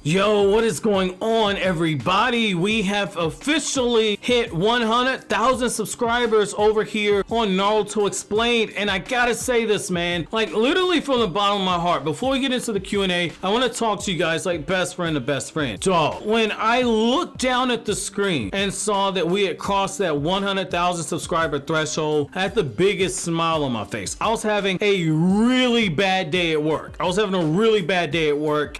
Yo, what is going on, everybody? We have officially hit 100,000 subscribers over here on Naruto Explained, and I gotta say this, man, like literally from the bottom of my heart, before we get into the Q&A, I want to talk to you guys like best friend to best friend. Dog, when I looked down at the screen and saw that we had crossed that 100,000 subscriber threshold, I had the biggest smile on my face. I was having a really bad day at work.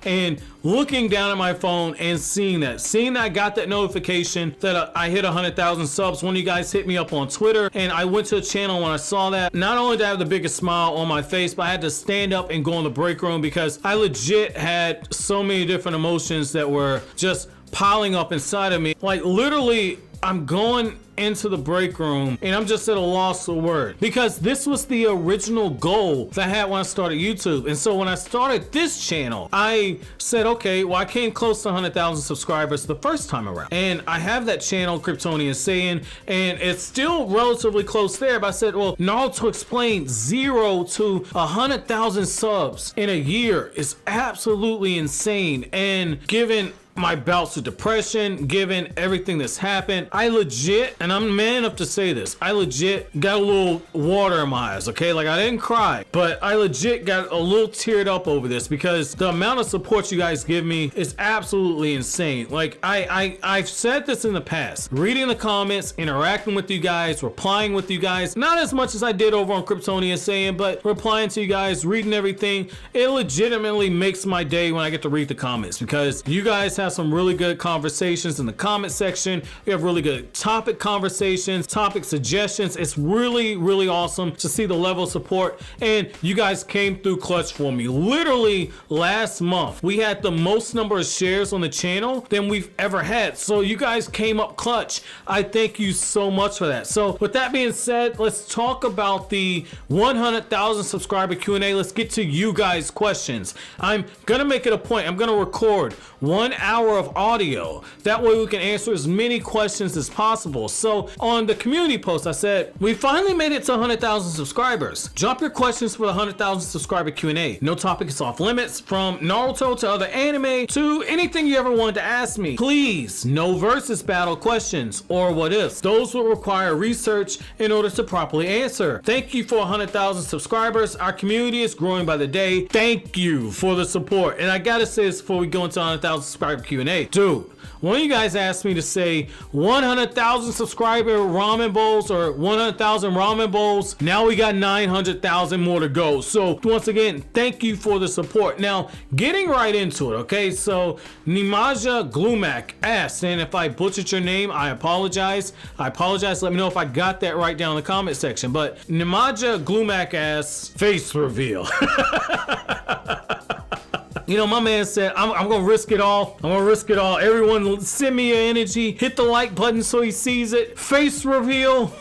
And looking down at my phone and seeing that I got that notification that I hit 100,000 subs. One of you guys hit me up on Twitter, and I went to the channel when I saw that. Not only did I have the biggest smile on my face, but I had to stand up and go in the break room because I legit had so many different emotions that were just piling up inside of me. Like literally, I'm going into the break room and I'm just at a loss for words, because this was the original goal that I had when I started YouTube. And so when I started this channel, I said, okay, well, I came close to 100,000 subscribers the first time around, and I have that channel, Kryptonian Saiyan, and it's still relatively close there. But I said, well, Naruto Explained 0 to 100,000 subs in a year is absolutely insane. And given my bouts of depression, given everything that's happened, I legit, and I'm man enough to say this, I legit got a little water in my eyes, okay? Like I didn't cry, but I legit got a little teared up over this because the amount of support you guys give me is absolutely insane. Like I've said this in the past, reading the comments, interacting with you guys, replying with you guys, not as much as I did over on Kryptonian Saiyan, but replying to you guys, reading everything, it legitimately makes my day when I get to read the comments, because you guys have some really good conversations in the comment section. You have really good topic conversations, topic suggestions. It's really, really awesome to see the level of support, and you guys came through clutch for me. Literally last month, we had the most number of shares on the channel than we've ever had. So you guys came up clutch. I thank you so much for that. So with that being said, let's talk about the 100,000 subscriber Q&A. Let's get to you guys' questions. I'm gonna make it a point. I'm gonna record 1 hour of audio. That way we can answer as many questions as possible. So on the community post, I said, we finally made it to 100,000 subscribers. Drop your questions for the 100,000 subscriber Q&A. No topic is off limits, from Naruto to other anime to anything you ever wanted to ask me. Please, no versus battle questions or what ifs. Those will require research in order to properly answer. Thank you for 100,000 subscribers. Our community is growing by the day. Thank you for the support. And I gotta say this before we go into 100,000 subscriber Q&A. Dude, one of you guys asked me to say 100,000 subscriber ramen bowls or 100,000 ramen bowls. Now we got 900,000 more to go. So once again, thank you for the support. Now, getting right into it, okay? So Nimaja Glumak asked, and if I butchered your name, I apologize. Let me know if I got that right down in the comment section. But Nimaja Glumak asks, face reveal. You know, my man said, I'm gonna risk it all. Everyone send me your energy. Hit the like button so he sees it. Face reveal.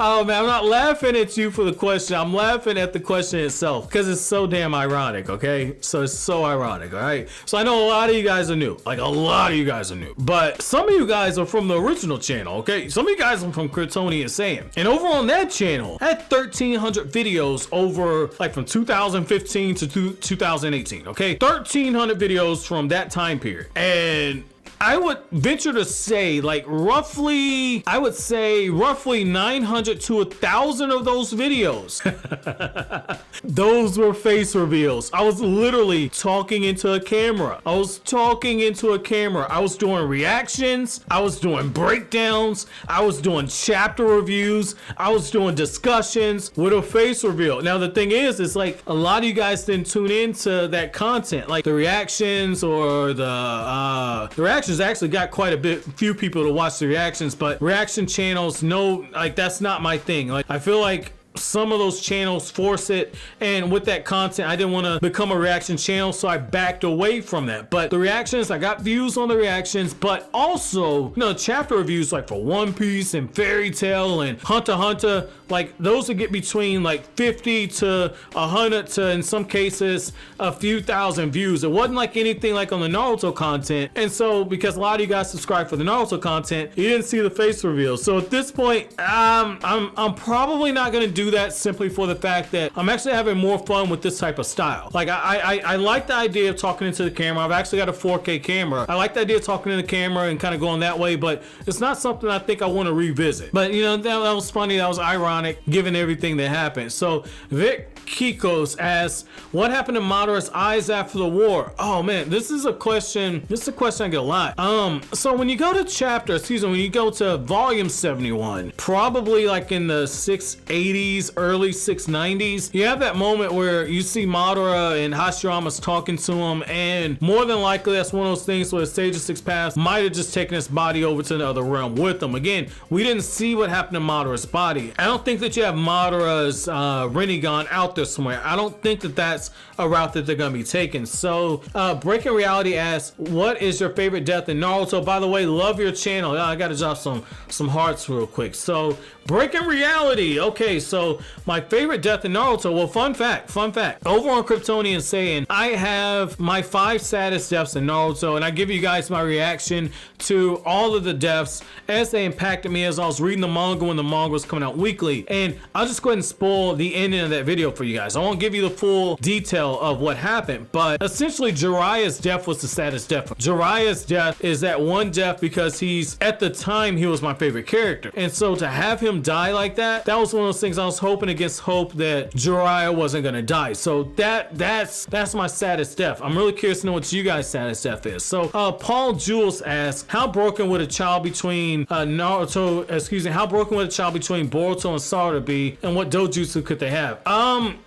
Oh man, I'm not laughing at you for the question. I'm laughing at the question itself because it's so damn ironic, okay? So it's so ironic, all right? So I know a lot of you guys are new. Like a lot of you guys are new. But some of you guys are from the original channel, okay? Some of you guys are from Kryptonian Saiyan. And over on that channel, I had 1,300 videos over like from 2015 to 2018, okay? 1,300 videos from that time period. And I would venture to say like roughly 900 to 1,000 of those videos. Those were face reveals. I was literally talking into a camera. I was doing reactions. I was doing breakdowns. I was doing chapter reviews. I was doing discussions with a face reveal. Now the thing is like a lot of you guys didn't tune into that content, like the reactions or the reactions actually got quite a few people to watch the reactions, but reaction channels, no, like that's not my thing. Like I feel like some of those channels force it, and with that content I didn't want to become a reaction channel, so I backed away from that. But the reactions, I got views on the reactions, but also, you know, chapter reviews like for One Piece and Fairy Tail and Hunter x Hunter, like those would get between like 50 to 100 to, in some cases, a few thousand views. It wasn't like anything like on the Naruto content. And so because a lot of you guys subscribe for the Naruto content, you didn't see the face reveal. So at this point, I'm probably not gonna do that, simply for the fact that I'm actually having more fun with this type of style. Like I like the idea of talking into the camera. I've actually got a 4K camera. I like the idea of talking in the camera and kind of going that way, but it's not something I think I want to revisit. But you know, that was funny, that was ironic given everything that happened. So Vic Kikos asks, what happened to Madara's eyes after the war? Oh man, this is a question I get a lot. So when you go to when you go to volume 71, probably like in the 680s, early 690s, you have that moment where you see Madara and Hashirama's talking to him, and more than likely that's one of those things where the Sage of Six Paths might have just taken his body over to the other realm with him. Again, we didn't see what happened to Madara's body. I don't think that you have Madara's Rinnegan out there somewhere. I don't think that that's a route that they're gonna be taking. So Breaking Reality asks, what is your favorite death in Naruto? By the way, love your channel. I gotta drop some hearts real quick. So Breaking Reality. Okay, so my favorite death in Naruto. Well, fun fact. Over on Kryptonian saying, I have my 5 saddest deaths in Naruto, and I give you guys my reaction to all of the deaths as they impacted me as I was reading the manga when the manga was coming out weekly. And I'll just go ahead and spoil the ending of that video for you guys. I won't give you the full detail of what happened, but essentially Jiraiya's death was the saddest death. Jiraiya's death is that one death because at the time he was my favorite character, and so to have him die like that was one of those things I was hoping against hope that Jiraiya wasn't gonna die. So that's my saddest death. I'm really curious to know what you guys' saddest death is. So Paul Jules asks, how broken would a child between how broken would a child between Boruto and Sarada be, and what dojutsu could they have?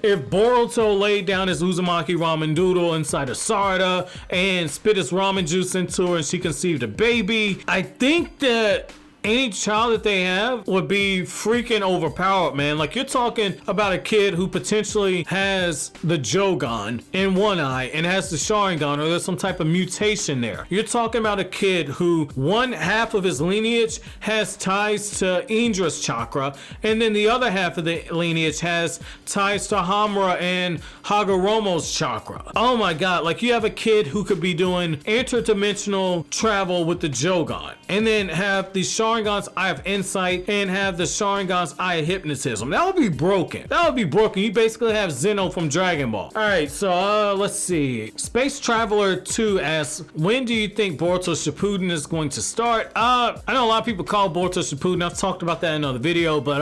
If Boruto laid down his Uzumaki ramen noodle inside of Sarada and spit his ramen juice into her and she conceived a baby, I think that any child that they have would be freaking overpowered, man. Like, you're talking about a kid who potentially has the Jogan in one eye and has the Sharingan, or there's some type of mutation there. You're talking about a kid who one half of his lineage has ties to Indra's chakra, and then the other half of the lineage has ties to Hamura and Hagoromo's chakra. Oh my god, like, you have a kid who could be doing interdimensional travel with the Jogan, and then have the Sharingan's Eye of Insight and have the Sharingan's Eye of Hypnotism. That would be broken. You basically have Zeno from Dragon Ball. Alright, so let's see. Space Traveler 2 asks, when do you think Boruto Shippuden is going to start? I know a lot of people call Boruto Shippuden. I've talked about that in another video, but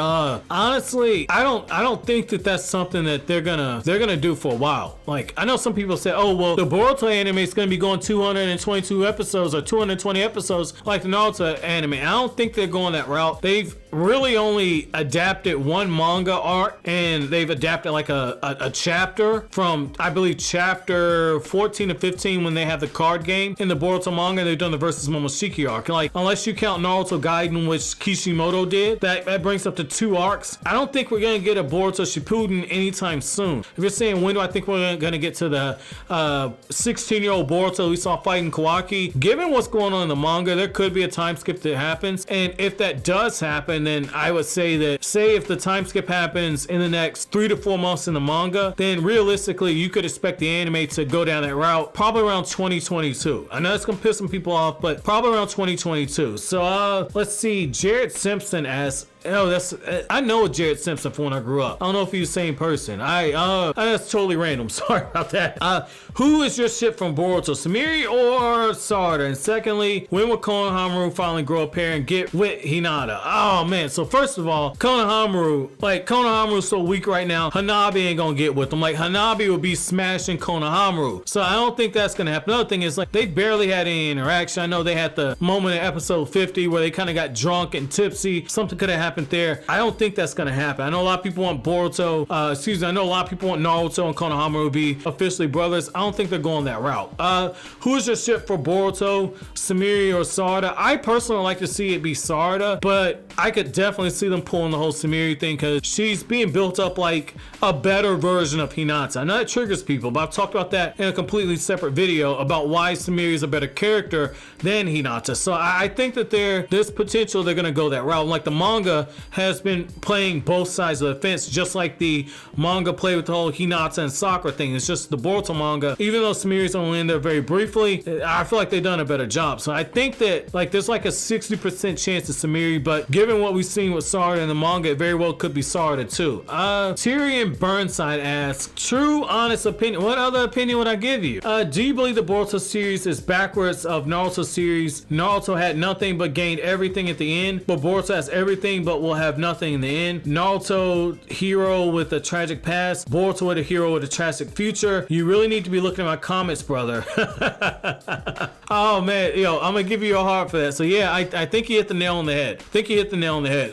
honestly, I don't think that that's something that they're gonna do for a while. Like, I know some people say, oh well, the Boruto anime is gonna be going 222 episodes or 220 episodes like the Naruto anime. I don't think they're going that route. They've really only adapted one manga arc, and they've adapted like a chapter from, I believe, chapter 14 to 15 when they have the card game in the Boruto manga. They've done the versus Momoshiki arc. Like, unless you count Naruto Gaiden, which Kishimoto did, that brings up to 2 arcs. I don't think we're gonna get a Boruto Shippuden anytime soon. If you're saying when do I think we're gonna get to the 16-year-old Boruto we saw fighting Kawaki, given what's going on in the manga, there could be a time skip that happens. And if that does happen, then I would say that, if the time skip happens in the next 3 to 4 months in the manga, then realistically you could expect the anime to go down that route probably around 2022. I know it's gonna piss some people off, but probably around 2022. So let's see. Jared Simpson asks, I know Jared Simpson from when I grew up. I don't know if he's the same person. That's totally random. Sorry about that. Who is your ship from Boruto, Sumire or Sarada? And secondly, when will Konohamaru finally grow up hair and get with Hinata? Oh man, so first of all, Konohamaru's so weak right now, Hanabi ain't gonna get with him. Like, Hanabi would be smashing Konohamaru. So I don't think that's gonna happen. Another thing is, like, they barely had any interaction. I know they had the moment in episode 50 where they kind of got drunk and tipsy. Something could have happened there. I don't think that's gonna happen. I know a lot of people want I know a lot of people want Naruto and Konohamaru to be officially brothers. I don't think they're going that route. Who's your ship for Boruto, Sumire or Sarada? I personally like to see it be Sarada, but I could definitely see them pulling the whole Sumire thing because she's being built up like a better version of Hinata. I know that triggers people, but I've talked about that in a completely separate video about why Sumire is a better character than Hinata. So I think that there's potential they're gonna go that route. Like the manga has been playing both sides of the fence, just like the manga played with the whole Hinata and Sakura thing. It's just the Boruto manga, even though Sumire's only in there very briefly, I feel like they've done a better job. So I think that like there's like a 60% chance of Sumire, but given what we've seen with Sarada in the manga, it very well could be Sarada too. Tyrion Burnside asks, true honest opinion, what other opinion would I give you? Do you believe the Boruto series is backwards of Naruto series? Naruto had nothing but gained everything at the end, but Boruto has everything but will have nothing in the end. Naruto hero with a tragic past, Boruto with a hero with a tragic future. You really need to be looking at my comments, brother. Oh man, yo, I'm gonna give you a heart for that. So yeah, I think he hit the nail on the head.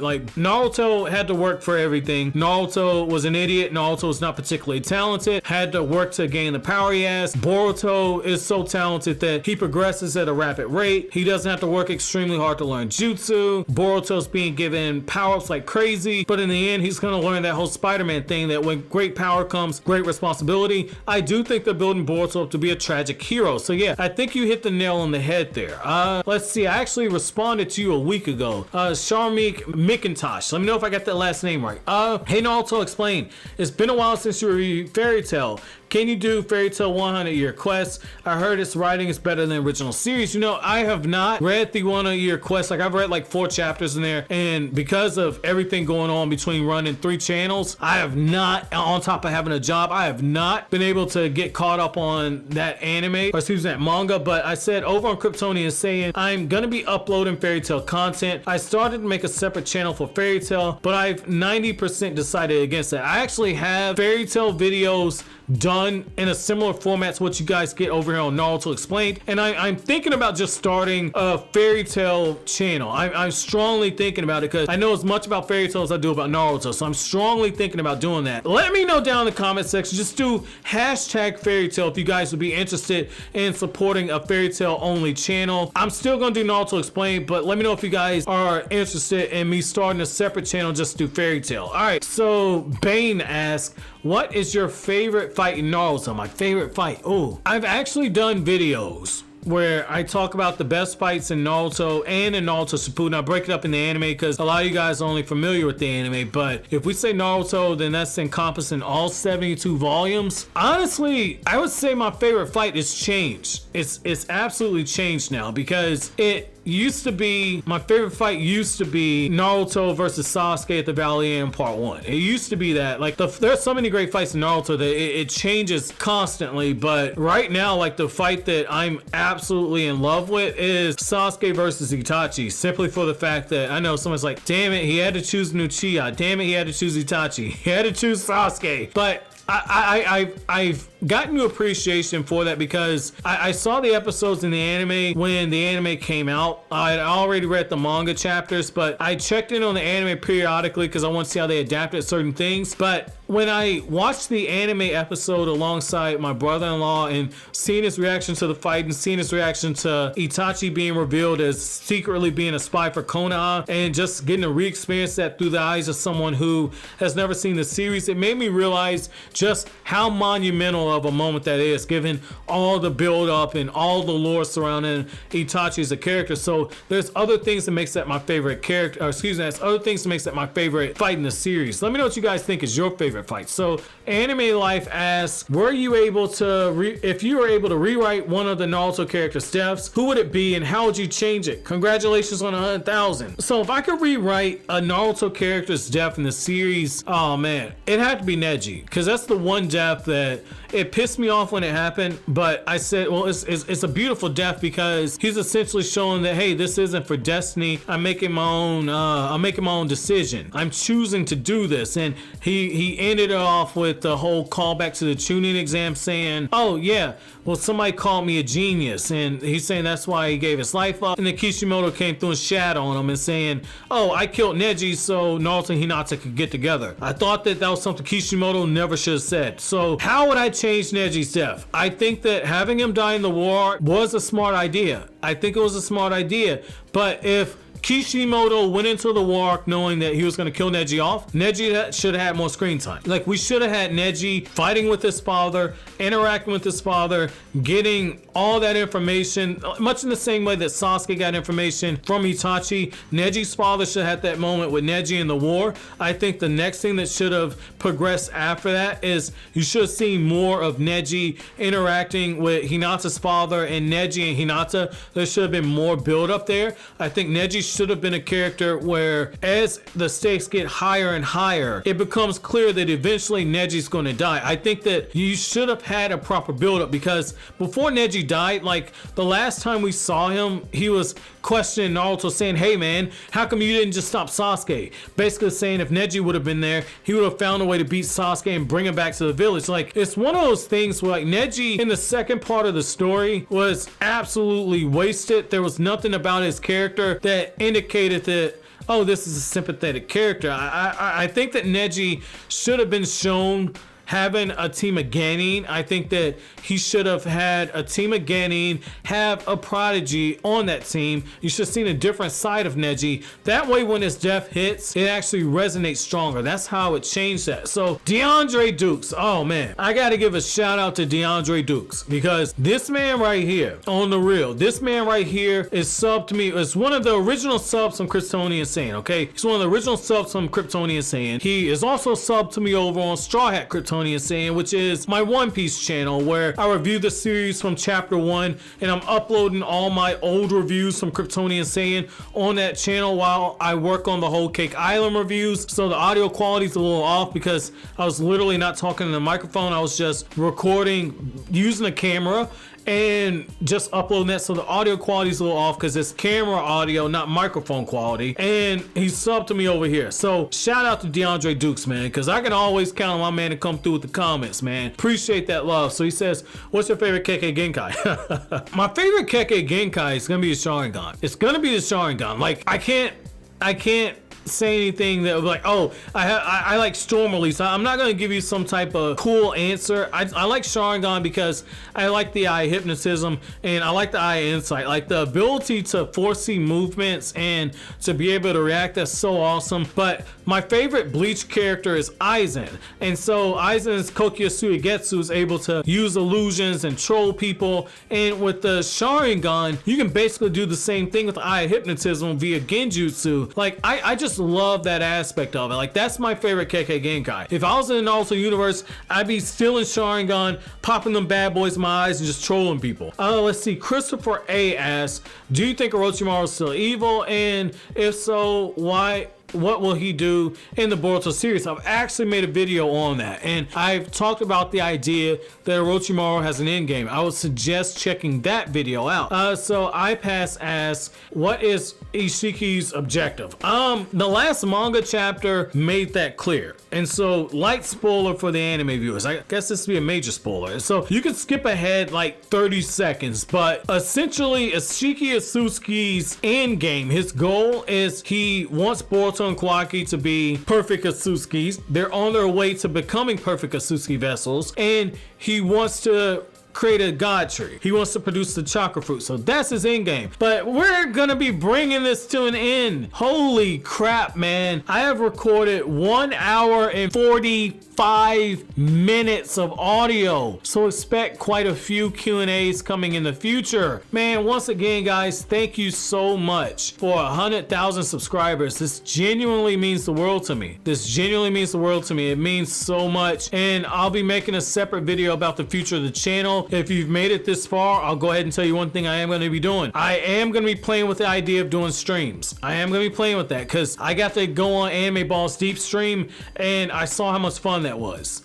Like Naruto had to work for everything. Naruto was an idiot. Naruto was not particularly talented. Had to work to gain the power he has. Boruto is so talented that he progresses at a rapid rate. He doesn't have to work extremely hard to learn jutsu. Boruto's being given power-ups like crazy, but in the end, he's gonna learn that whole Spider-Man thing that when great power comes, great responsibility. I do think they're building Boruto up to be a tragic hero. So yeah, I think you hit the nail on the head there. Let's see, I actually responded to you a week ago. Sharmeek McIntosh. Let me know if I got that last name right. Hey Naruto, explain. It's been a while since you reviewed Fairy Tail. Can you do Fairy Tail 100 Year Quest? I heard its writing is better than the original series. You know, I have not read the 100 Year Quest. Like I've read like 4 chapters in there, and because of everything going on between running 3 channels, I have not, on top of having a job, I have not been able to get caught up on that anime, or excuse me, that manga. But I said over on Kryptonian saying I'm gonna be uploading Fairy Tail content. I started to make a separate channel for Fairy Tail, but I've 90% decided against that. I actually have Fairy Tail videos done in a similar format to what you guys get over here on Naruto Explained, and I'm thinking about just starting a Fairy Tail channel. I'm strongly thinking about it because I know as much about Fairy Tail as I do about Naruto, so I'm strongly thinking about doing that. Let me know down in the comment section. Just do hashtag Fairy Tail if you guys would be interested in supporting a Fairy Tail only channel. I'm still gonna do Naruto Explained, but let me know if you guys are interested in me starting a separate channel just to do Fairy Tail. All right, so Bane asks, what is your favorite fight in Naruto? My favorite fight. Oh, I've actually done videos where I talk about the best fights in Naruto and in Naruto Shippuden. I break it up in the anime because a lot of you guys are only familiar with the anime, but if we say Naruto, then that's encompassing all 72 volumes. Honestly, I would say my favorite fight is changed. It's absolutely changed now because it used to be, my favorite fight used to be Naruto versus Sasuke at the Valley End Part 1. It used to be that. Like, there's so many great fights in Naruto that it changes constantly, but right now, like, the fight that I'm absolutely in love with is Sasuke versus Itachi, simply for the fact that I know someone's like, damn it, he had to choose an Uchiha. Damn it, he had to choose Itachi. He had to choose Sasuke. But I've gotten to appreciation for that because I saw the episodes in the anime when the anime came out. I had already read the manga chapters, but I checked in on the anime periodically because I want to see how they adapted certain things. But when I watched the anime episode alongside my brother-in-law and seeing his reaction to the fight and seeing his reaction to Itachi being revealed as secretly being a spy for Konoha and just getting to re-experience that through the eyes of someone who has never seen the series, it made me realize just how monumental of a moment that is, given all the build up and all the lore surrounding Itachi as a character. So there's other things that makes that my favorite character, or excuse me, there's other things that makes that my favorite fight in the series. Let me know what you guys think is your favorite fight. So Anime Life asks, were you able to, if you were able to rewrite one of the Naruto characters' deaths, who would it be and how would you change it? Congratulations on 100,000. So if I could rewrite a Naruto character's death in the series, oh man, it had to be Neji, because that's the one death that it pissed me off when it happened, but I said, well, it's a beautiful death because he's essentially showing that, hey, this isn't for destiny. I'm making my own decision. I'm choosing to do this. And he ended it off with the whole callback to the tuning exam saying, oh yeah, well, somebody called me a genius, and he's saying that's why he gave his life up. And then Kishimoto came through and shat on him and saying, oh, I killed Neji so Naruto and Hinata could get together. I thought that was something Kishimoto never should have said. So how would I change Neji's death? I think that having him die in the war was a smart idea. I think it was a smart idea. But if Kishimoto went into the war arc knowing that he was going to kill Neji off. Neji should have had more screen time. Like, we should have had Neji fighting with his father, interacting with his father, getting all that information, much in the same way that Sasuke got information from Itachi. Neji's father should have had that moment with Neji in the war. I think the next thing that should have progressed after that is you should have seen more of Neji interacting with Hinata's father and Neji and Hinata. There should have been more build up there. I think Neji should have been a character where as the stakes get higher and higher, it becomes clear that eventually Neji's going to die. I think that you should have had a proper build up, because before Neji died, like the last time we saw him, he was questioning Naruto, saying, hey man, how come you didn't just stop Sasuke? Basically saying if Neji would have been there, he would have found a way to beat Sasuke and bring him back to the village. Like, it's one of those things where like Neji in the second part of the story was absolutely wasted. There was nothing about his character that indicated that, oh, this is a sympathetic character. I think that Neji should have been shown having a team of Genin. I think that he should have had a team of Genin, have a prodigy on that team. You should have seen a different side of Neji. That way when his death hits, it actually resonates stronger. That's how it changed that. So DeAndre Dukes, oh man, I gotta give a shout out to DeAndre Dukes, because this man right here, on the real, this man right here is subbed to me. It's one of the original subs from Kryptonian Saiyan, okay? He's one of the original subs from Kryptonian Saiyan. He is also subbed to me over on Straw Hat Kryptonian Saiyan, which is my One Piece channel, where I review the series from chapter 1, and I'm uploading all my old reviews from Kryptonian Saiyan on that channel while I work on the Whole Cake Island reviews. So the audio quality is a little off because I was literally not talking in the microphone. I was just recording using a camera and just uploading that, so the audio quality is a little off because it's camera audio, not microphone quality. And he subbed to me over here, so shout out to DeAndre Dukes, man, because I can always count on my man to come through with the comments, man. Appreciate that love. So he says, what's your favorite Kakei Genkai? My favorite Kakei Genkai is gonna be the Sharingan. It's gonna be the Sharingan. Like, I can't say anything that would be like, oh, I like Storm Release. I'm not going to give you some type of cool answer. I like Sharingan because I like the eye hypnotism and I like the eye insight. Like the ability to foresee movements and to be able to react, that's so awesome. But my favorite Bleach character is Aizen. And so Aizen's Kokyo Suigetsu is able to use illusions and troll people. And with the Sharingan, you can basically do the same thing with eye hypnotism via Genjutsu. Like, I just love that aspect of it. Like, that's my favorite Kakei Genkai. If I was in the Naruto universe, I'd be stealing Sharingan, popping them bad boys in my eyes, and just trolling people. Let's see. Christopher A asks, do you think Orochimaru is still evil? And if so, why? What will he do in the Boruto series? I've actually made a video on that, and I've talked about the idea that Orochimaru has an endgame. I would suggest checking that video out. So iPass asks, what is Ishiki's objective? The last manga chapter made that clear, and so light spoiler for the anime viewers. I guess this would be a major spoiler, so you can skip ahead like 30 seconds, but essentially Ishiki Atsuki's endgame, his goal is he wants Boruto and Kawaki to be perfect Atsukis. They're on their way to becoming perfect Atsuki vessels, and he wants to create a god tree. He wants to produce the chakra fruit. So that's his end game. But we're gonna be bringing this to an end. Holy crap, man. I have recorded 1 hour and 45 minutes of audio. So expect quite a few Q&As coming in the future. Man, once again, guys, thank you so much for 100,000 subscribers. This genuinely means the world to me. This genuinely means the world to me. It means so much. And I'll be making a separate video about the future of the channel. If you've made it this far, I'll go ahead and tell you one thing I am going to be doing. I am going to be playing with the idea of doing streams. I am going to be playing with that because I got to go on Anime Ball's Deep stream and I saw how much fun that was.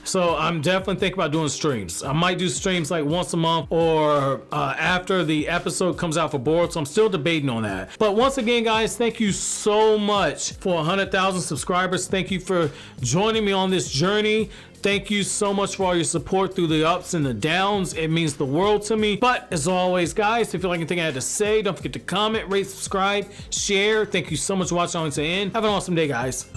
So I'm definitely thinking about doing streams. I might do streams like once a month or after the episode comes out for Boruto. So I'm still debating on that. But once again, guys, thank you so much for 100,000 subscribers. Thank you for joining me on this journey. Thank you so much for all your support through the ups and the downs. It means the world to me. But as always, guys, if you like anything I had to say, don't forget to comment, rate, subscribe, share. Thank you so much for watching on to the end. Have an awesome day, guys.